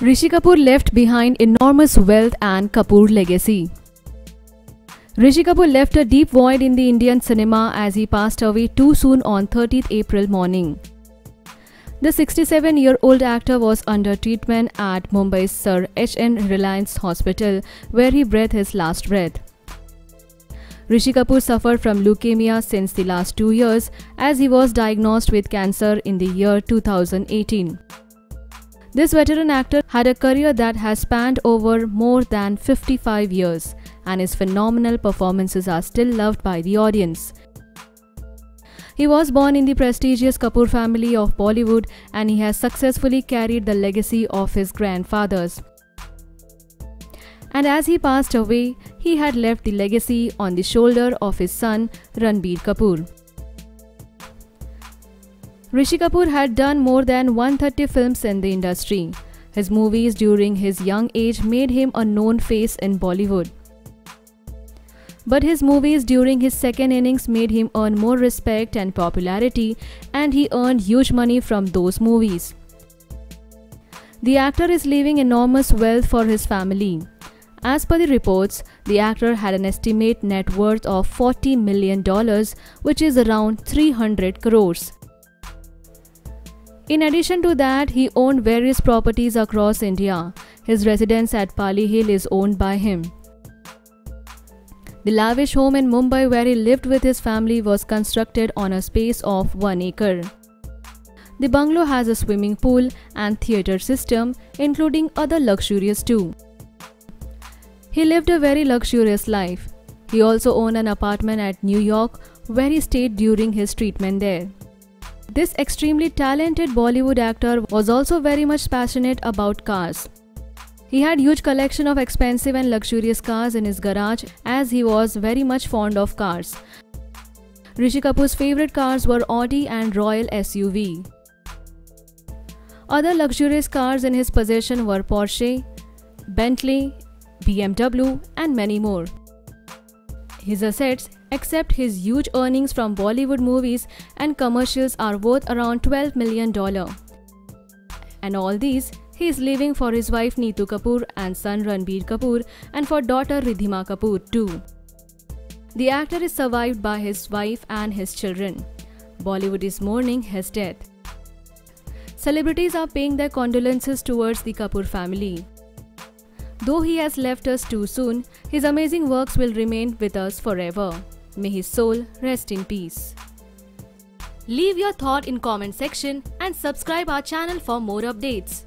Rishi Kapoor left behind enormous wealth and Kapoor legacy. Rishi Kapoor left a deep void in the Indian cinema as he passed away too soon on 30th April morning. The 67-year-old actor was under treatment at Mumbai's Sir H.N. Reliance Hospital, where he breathed his last breath. Rishi Kapoor suffered from leukemia since the last 2 years, as he was diagnosed with cancer in the year 2018. This veteran actor had a career that has spanned over more than 55 years, and his phenomenal performances are still loved by the audience. He was born in the prestigious Kapoor family of Bollywood, and he has successfully carried the legacy of his grandfathers. And as he passed away, he had left the legacy on the shoulder of his son Ranbir Kapoor. Rishi Kapoor had done more than 130 films in the industry. His movies during his young age made him a known face in Bollywood. But his movies during his second innings made him earn more respect and popularity, and he earned huge money from those movies. The actor is leaving enormous wealth for his family. As per the reports, the actor had an estimated net worth of $40 million, which is around 300 crores. In addition to that, he owned various properties across India. His residence at Pali Hill is owned by him. The lavish home in Mumbai where he lived with his family was constructed on a space of 1 acre. The bungalow has a swimming pool and theatre system, including other luxurious too. He lived a very luxurious life. He also owned an apartment at New York where he stayed during his treatment there. This extremely talented Bollywood actor was also very much passionate about cars. He had huge collection of expensive and luxurious cars in his garage, as he was very much fond of cars. Rishi Kapoor's favorite cars were Audi and Royal SUV. Other luxurious cars in his possession were Porsche, Bentley, BMW and many more. His assets, except his huge earnings from Bollywood movies and commercials, are worth around $12 million. And all these he is leaving for his wife Neetu Kapoor and son Ranbir Kapoor, and for daughter Riddhima Kapoor too. The actor is survived by his wife and his children. Bollywood is mourning his death. Celebrities are paying their condolences towards the Kapoor family. Though he has left us too soon, his amazing works will remain with us forever. May his soul rest in peace. Leave your thought in comment section and subscribe our channel for more updates.